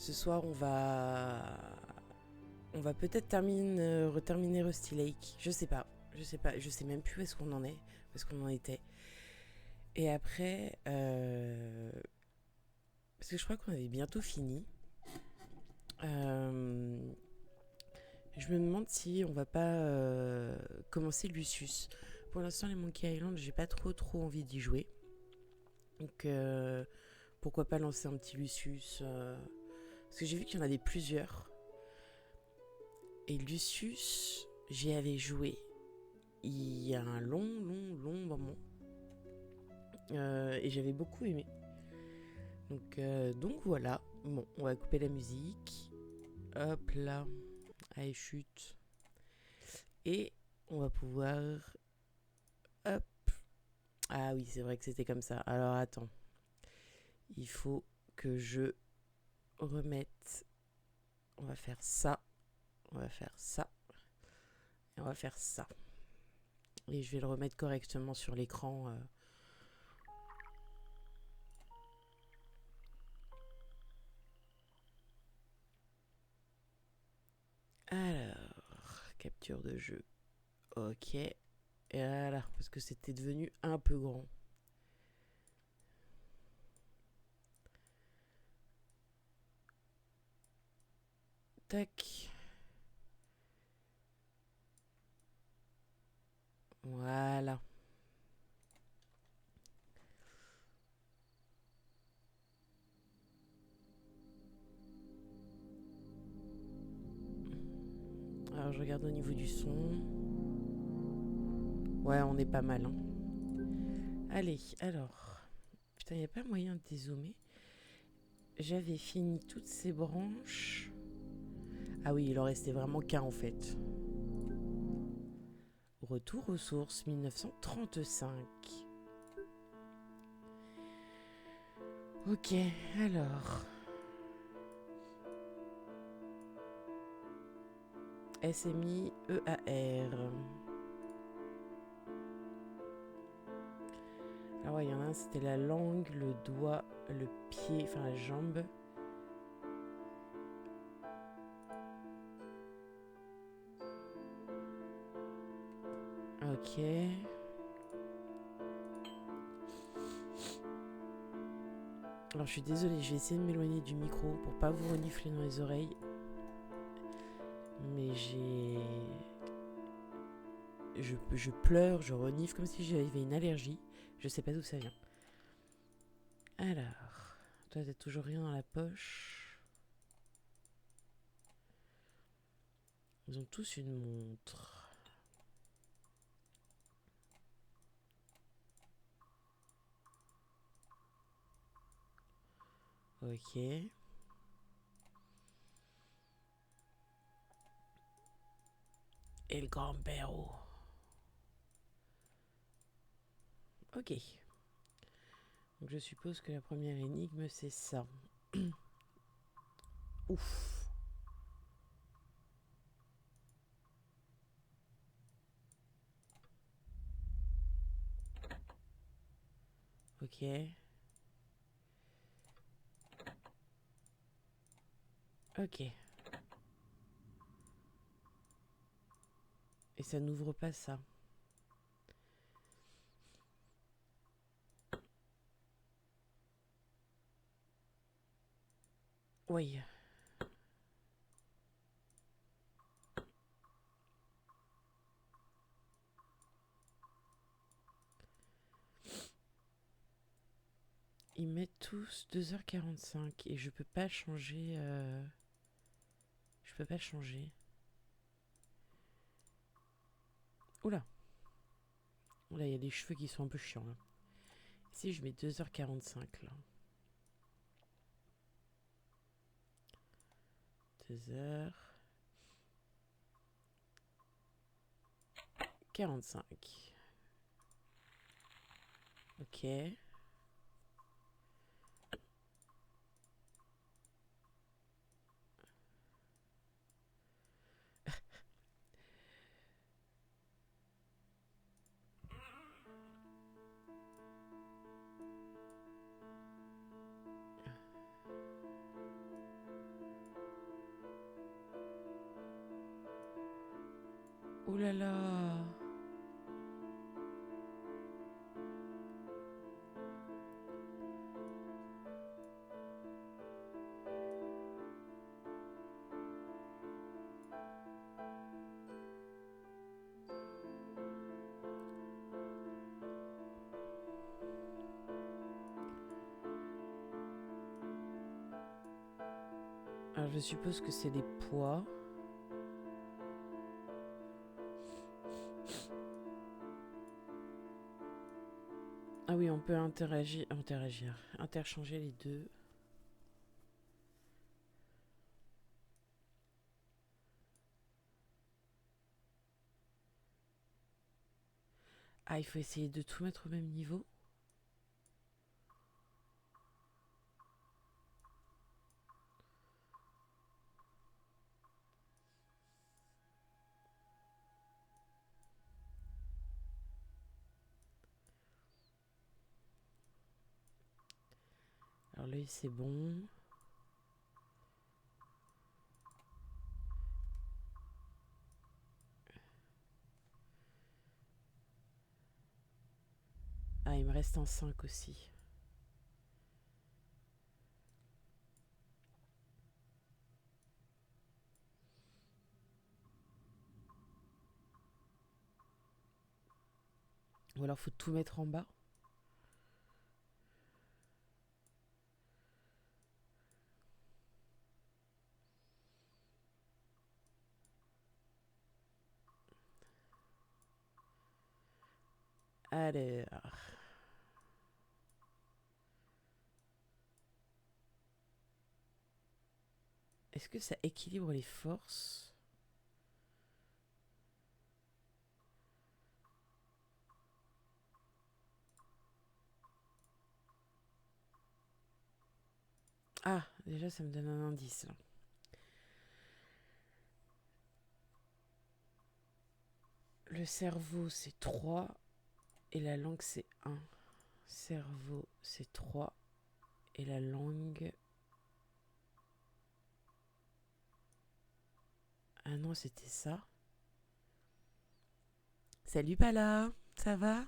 Ce soir, on va peut-être terminer Rusty Lake. Je sais pas. Je sais même plus où est-ce qu'on en est. Où est-ce qu'on en était. Et après, parce que je crois qu'on avait bientôt fini. Euh, je me demande si on va pas commencer Lucius. Pour l'instant, les Monkey Island, j'ai pas trop envie d'y jouer. Donc, pourquoi pas lancer un petit Lucius parce que j'ai vu qu'il y en avait plusieurs. Et Lucius, j'y avais joué il y a un long moment. Et j'avais beaucoup aimé. Donc voilà. Bon, on va couper la musique. Hop là. Allez, chute. Et on va pouvoir... Hop. Ah oui, c'est vrai que c'était comme ça. Alors attends. Il faut que je remette... On va faire ça. On va faire ça. Et on va faire ça. Et je vais le remettre correctement sur l'écran. Alors, capture de jeu. Ok. Et voilà, parce que c'était devenu un peu grand. Tac. Voilà. Alors, je regarde au niveau du son. Ouais, on est pas mal. Hein. Allez, alors. Putain, y a pas moyen de dézoomer. J'avais fini toutes ces branches. Ah oui, il en restait vraiment qu'un en fait. Retour aux sources 1935. Ok, alors. SMI EAR. Ah ouais, il y en a un, c'était la langue, le doigt, le pied, enfin la jambe. Ok. Alors je suis désolée, je vais essayer de m'éloigner du micro pour pas vous renifler dans les oreilles. Mais je pleure, je renifle comme si j'avais une allergie. Je sais pas d'où ça vient. Alors, toi t'as toujours rien dans la poche. Ils ont tous une montre. Ok. Et le grand-père. Ok. Donc je suppose que la première énigme c'est ça. Ouf. Ok. Ok. Et ça n'ouvre pas ça. Oui. Ils mettent tous 2h45 et je peux pas changer. Je peux pas changer. Oula. Oula, il y a des cheveux qui sont un peu chiants là. Si je mets 2h45 là. 2h45. Ok. Oh là là. Alors je suppose que c'est des poids. Ah oui, on peut interchanger les deux. Ah, il faut essayer de tout mettre au même niveau. Alors l'œil c'est bon. Ah, il me reste un 5 aussi. Ou alors faut tout mettre en bas. Alors. Est-ce que ça équilibre les forces? Ah, déjà ça me donne un indice là. Le cerveau c'est 3 et la langue c'est 1. Cerveau c'est 3 et la langue... Ah non, c'était ça. Salut Pala, ça va?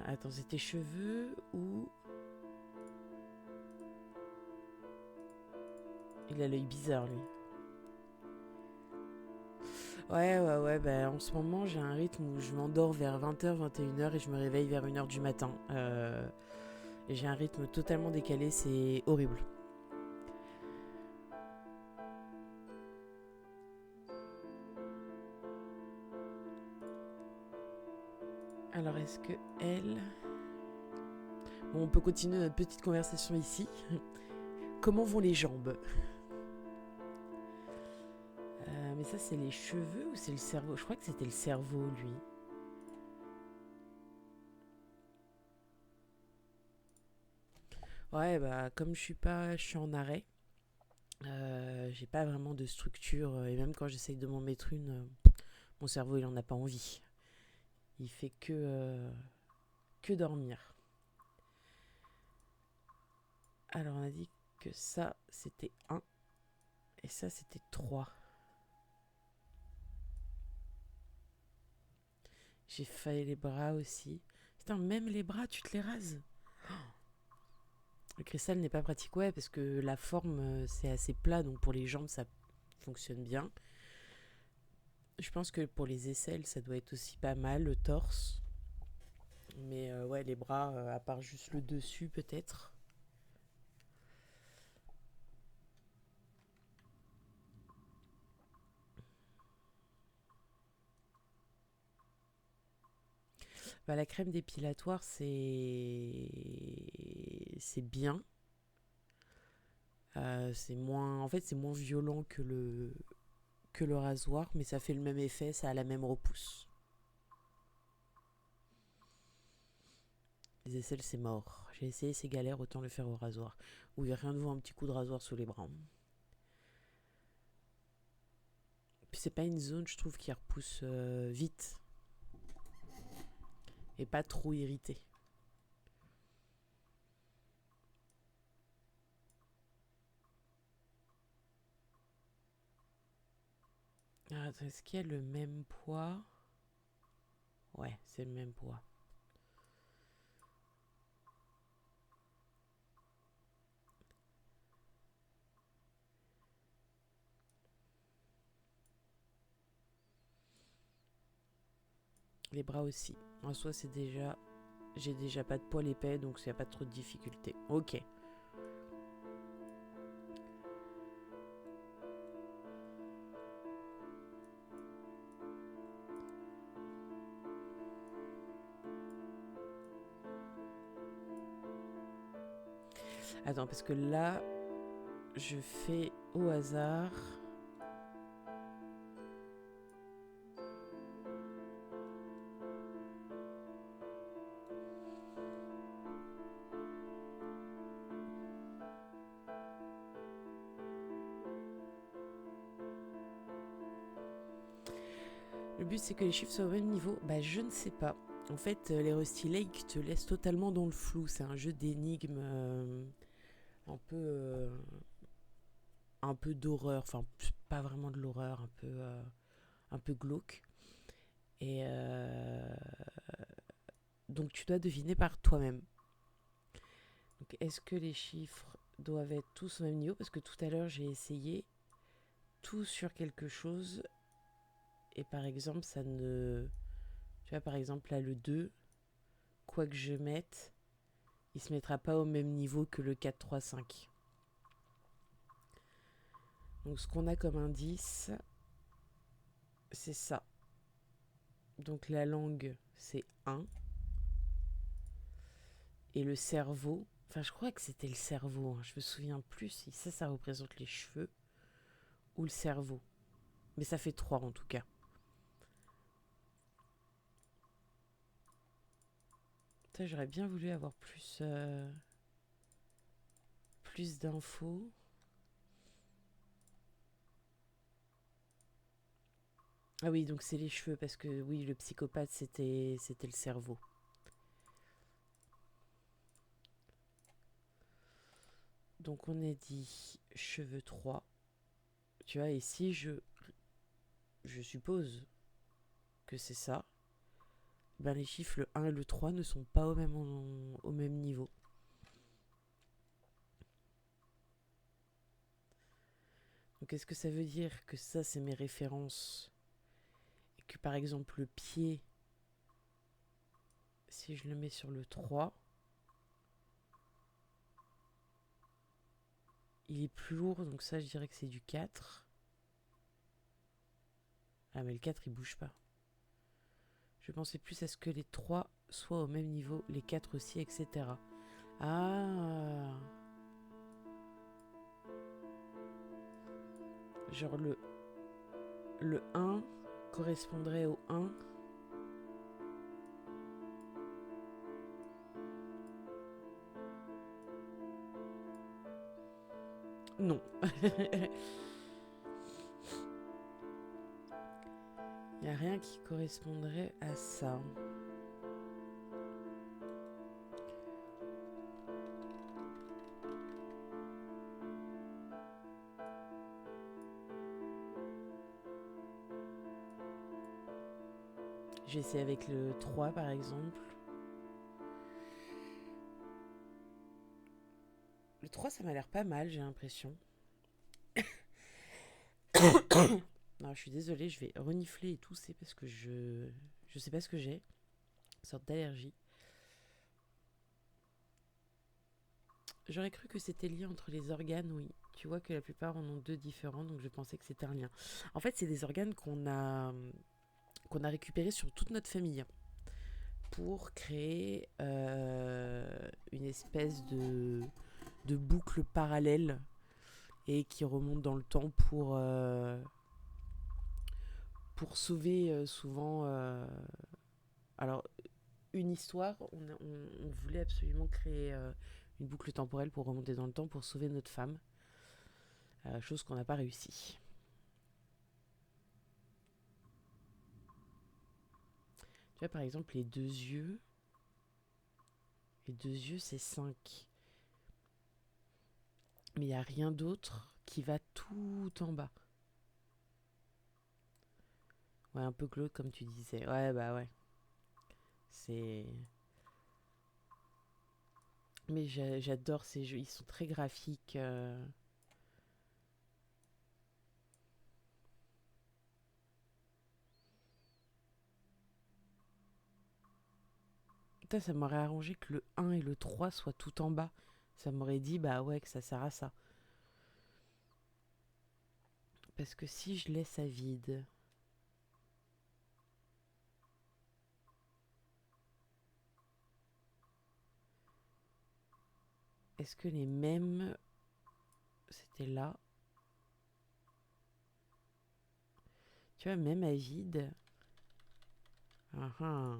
Attends, c'était cheveux ou... Il a l'œil bizarre lui. Ouais, bah, en ce moment j'ai un rythme où je m'endors vers 20h, 21h et je me réveille vers 1h du matin. Et j'ai un rythme totalement décalé, c'est horrible. Alors est-ce que elle... Bon, on peut continuer notre petite conversation ici. Comment vont les jambes? Mais ça c'est les cheveux ou c'est le cerveau? Je crois que c'était le cerveau lui. Ouais, bah comme je suis en arrêt, j'ai pas vraiment de structure et même quand j'essaye de m'en mettre une, mon cerveau il en a pas envie. Il fait que dormir. Alors on a dit que ça c'était 1 et ça c'était 3. J'ai failli les bras aussi. Putain, même les bras tu te les rases? Le cristal n'est pas pratique, ouais, parce que la forme c'est assez plat, donc pour les jambes ça fonctionne bien. Je pense que pour les aisselles ça doit être aussi pas mal, le torse. Mais ouais, les bras, à part juste le dessus peut-être. Bah, la crème dépilatoire c'est bien. C'est moins, en fait c'est moins violent que le rasoir, mais ça fait le même effet, ça a la même repousse. Les aisselles c'est mort. J'ai essayé, c'est galère, autant le faire au rasoir. Où il n'y a rien de vous un petit coup de rasoir sous les bras. Puis c'est pas une zone, je trouve, qui repousse vite et pas trop irritée. Ah, attends, est-ce qu'il y a le même poids? Ouais, c'est le même poids. Les bras aussi. En soi, c'est déjà... J'ai déjà pas de poil épais, donc il n'y a pas trop de difficultés. Ok. Attends, parce que là, je fais au hasard. Le but, c'est que les chiffres soient au même niveau. Bah, je ne sais pas. En fait, les Rusty Lake te laissent totalement dans le flou. C'est un jeu d'énigmes un peu... un peu d'horreur. Enfin, pas vraiment de l'horreur, un peu glauque. Et donc, tu dois deviner par toi-même. Donc, est-ce que les chiffres doivent être tous au même niveau? Parce que tout à l'heure, j'ai essayé tout sur quelque chose. Et par exemple, ça ne... Tu vois, par exemple, là, le 2, quoi que je mette, il se mettra pas au même niveau que le 4, 3, 5. Donc ce qu'on a comme indice, c'est ça. Donc la langue, c'est 1. Et le cerveau, enfin je crois que c'était le cerveau, hein, je me souviens plus si ça représente les cheveux ou le cerveau. Mais ça fait 3 en tout cas. Ça, j'aurais bien voulu avoir plus d'infos. Ah oui, donc c'est les cheveux, parce que oui, le psychopathe, c'était le cerveau. Donc on a dit cheveux 3. Tu vois, et si je suppose que c'est ça, ben les chiffres le 1 et le 3 ne sont pas au même niveau. Donc est-ce que ça veut dire que ça, c'est mes références? Et que par exemple le pied, si je le mets sur le 3, il est plus lourd, donc ça je dirais que c'est du 4. Ah mais le 4 il bouge pas. Je pensais plus à ce que les 3 soient au même niveau, les 4 aussi, etc. Ah, genre le 1 correspondrait au 1. Non. Il n'y a rien qui correspondrait à ça. J'ai essayé avec le 3 par exemple. Le 3 ça m'a l'air pas mal, j'ai l'impression. Non, je suis désolée, je vais renifler et tout, c'est parce que je sais pas ce que j'ai. Une sorte d'allergie. J'aurais cru que c'était lié entre les organes, oui. Tu vois que la plupart en ont deux différents, donc je pensais que c'était un lien. En fait, c'est des organes qu'on a récupérés sur toute notre famille pour créer une espèce de boucle parallèle et qui remonte dans le temps pour sauver souvent... alors, une histoire, on voulait absolument créer une boucle temporelle pour remonter dans le temps pour sauver notre femme, chose qu'on n'a pas réussi. Tu vois, par exemple, les deux yeux c'est 5. Mais il n'y a rien d'autre qui va tout en bas. Ouais, un peu glauque comme tu disais. Ouais, bah ouais. C'est... Mais j'adore ces jeux, ils sont très graphiques. Putain, ça m'aurait arrangé que le 1 et le 3 soient tout en bas. Ça m'aurait dit, bah ouais, que ça sert à ça. Parce que si je laisse à vide, est-ce que les mêmes... C'était là. Tu vois, même à vide... Ah ah.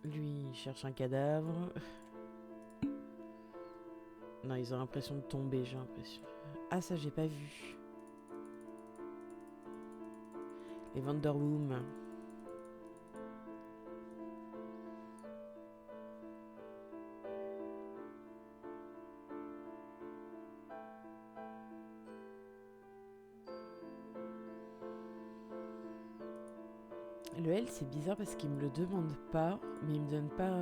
Lui, il cherche un cadavre. Non, ils ont l'impression de tomber, j'ai l'impression. Ah, ça, j'ai pas vu. Les Vanderwoom. Le L, c'est bizarre parce qu'il me le demande pas, mais il me donne pas...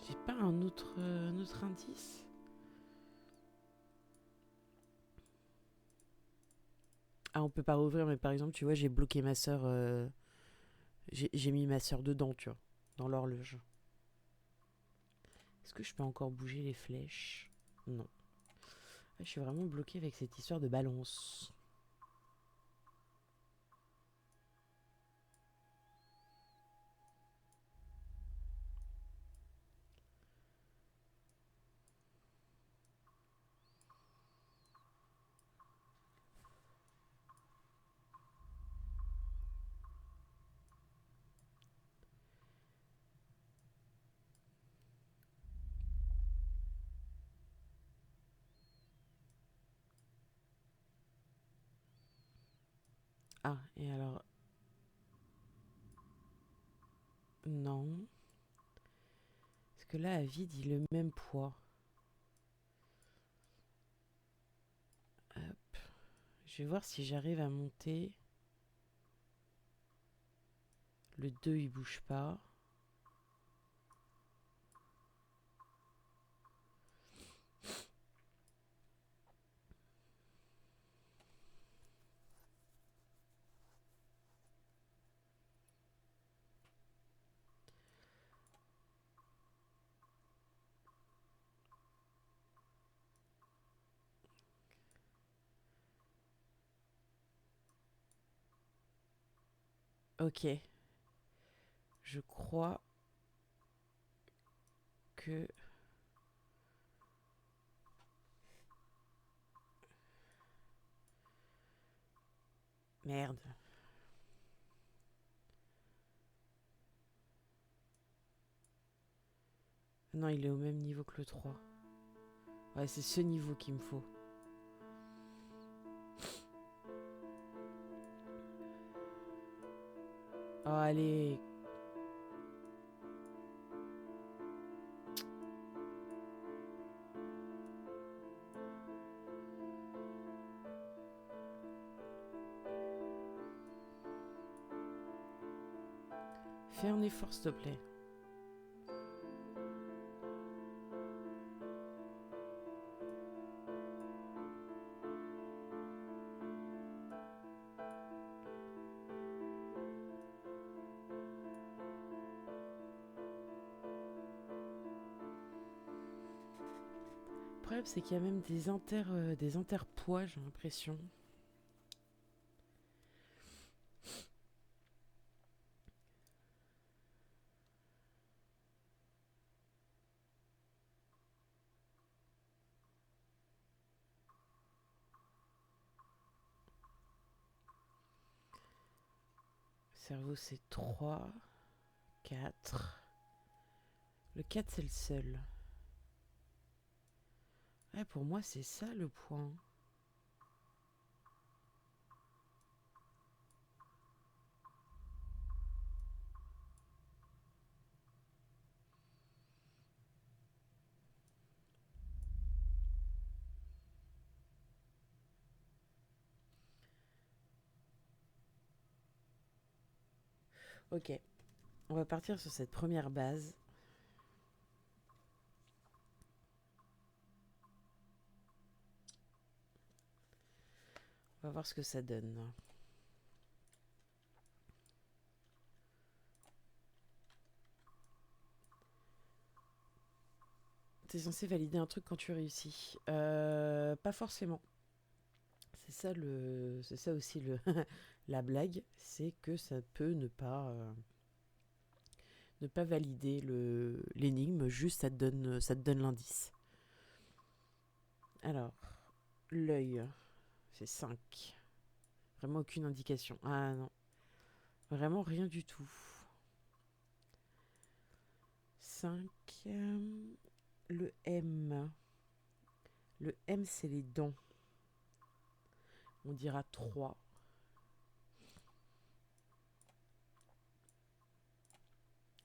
J'ai pas un autre indice. Ah, on peut pas rouvrir, mais par exemple, tu vois, j'ai bloqué ma sœur. J'ai mis ma sœur dedans, tu vois, dans l'horloge. Est-ce que je peux encore bouger les flèches? Non. Ah, je suis vraiment bloquée avec cette histoire de balance. Ah, et alors... Non. Parce que là, à vide, il est le même poids. Hop. Je vais voir si j'arrive à monter. Le 2 il bouge pas. Ok. Je crois que... Merde. Non, il est au même niveau que le 3. Ouais, c'est ce niveau qu'il me faut. Oh, allez. Fais un effort, s'il te plaît. Le problème, c'est qu'il y a même des interpoids, j'ai l'impression. Cerveau, c'est 3, 4. Le 4, c'est le seul. Ouais, pour moi, c'est ça le point. Ok, on va partir sur cette première base. On va voir ce que ça donne. T'es censé valider un truc quand tu réussis. Pas forcément. C'est ça aussi la blague, c'est que ça peut ne pas valider l'énigme, juste ça te donne l'indice. Alors, l'œil, c'est 5. Vraiment aucune indication. Ah non, vraiment rien du tout. 5. Le M. Le M, c'est les dents. On dira 3.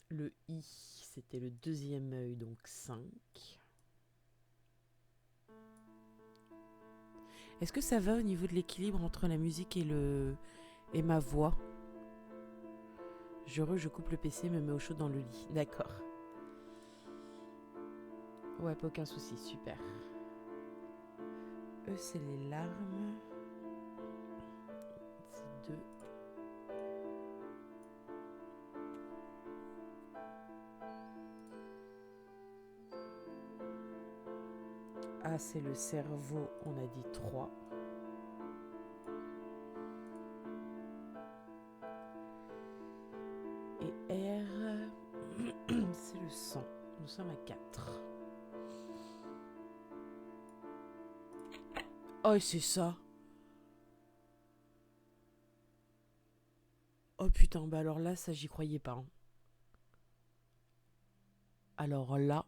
Le I, c'était le deuxième œil, donc 5. Est-ce que ça va au niveau de l'équilibre entre la musique et ma voix? Je coupe le PC, me mets au chaud dans le lit. D'accord. Ouais, pas aucun souci, super. Eux, c'est les larmes. C'est 2. A, c'est le cerveau, on a dit 3. Et R, c'est le sang. Nous sommes à 4. Oh, c'est ça. Oh putain, bah alors là, ça, j'y croyais pas. Hein. Alors là.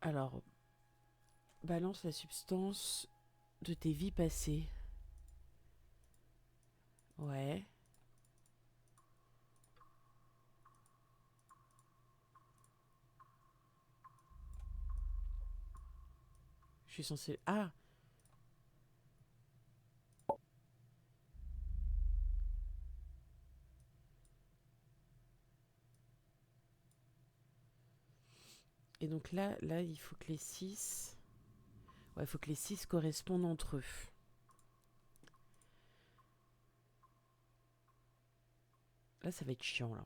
Alors, balance la substance de tes vies passées. Ouais. Je suis censée... Ah. Et donc là, il faut que les 6... Ouais, il faut que les 6 correspondent entre eux. Là, ça va être chiant, là.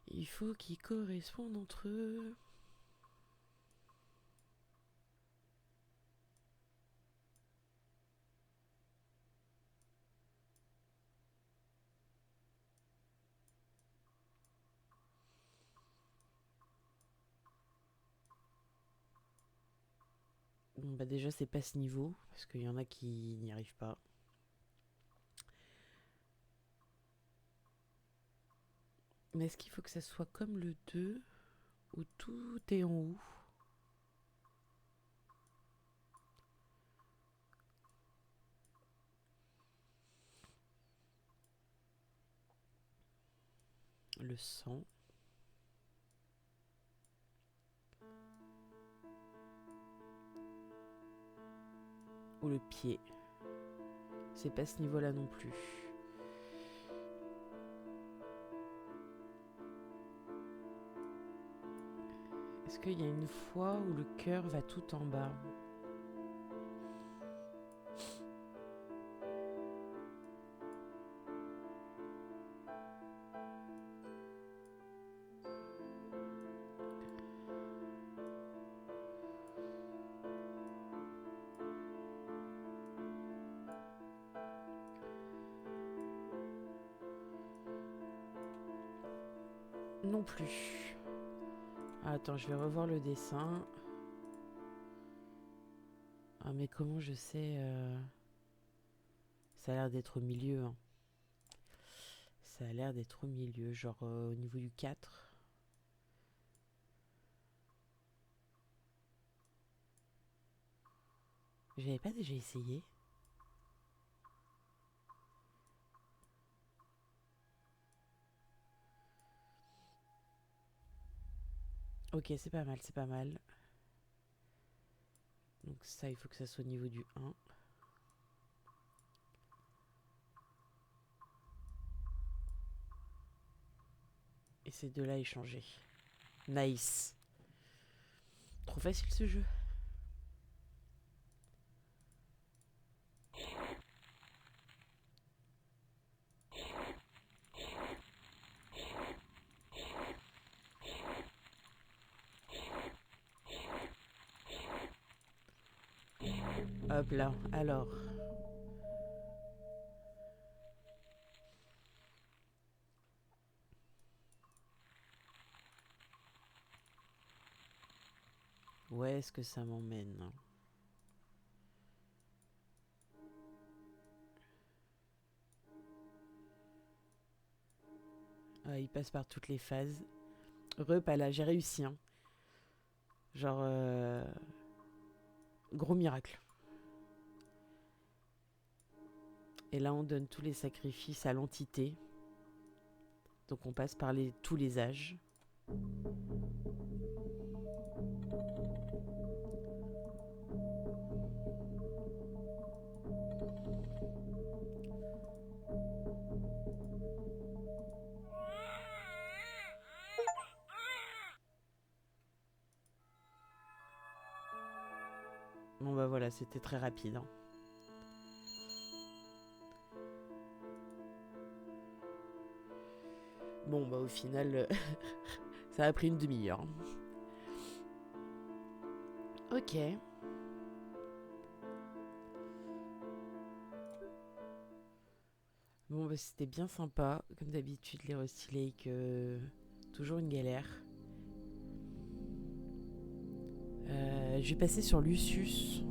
Il faut qu'ils correspondent entre eux. Bon, bah déjà, c'est pas ce niveau, parce qu'il y en a qui n'y arrivent pas. Mais est-ce qu'il faut que ça soit comme le 2, où tout est en haut? Le sang. Ou le pied. C'est pas ce niveau-là non plus. Est-ce qu'il y a une fois où le cœur va tout en bas? Non plus. Attends, je vais revoir le dessin. Ah mais comment je sais Ça a l'air d'être au milieu. Hein. Ça a l'air d'être au milieu, genre au niveau du 4. J'avais pas déjà essayé? Ok, c'est pas mal, c'est pas mal. Donc ça, il faut que ça soit au niveau du 1. Et ces deux-là échangés. Nice. Trop facile ce jeu. Hop là, alors. Où est-ce que ça m'emmène? Il passe par toutes les phases. Pas là, j'ai réussi. Hein. Genre, gros miracle. Et là, on donne tous les sacrifices à l'entité. Donc on passe par tous les âges. Bon bah voilà, c'était très rapide. Hein. Bon bah au final, ça a pris une demi-heure. Ok. Bon bah c'était bien sympa. Comme d'habitude, les Rusty Lake, toujours une galère. Je vais passer sur Lucius.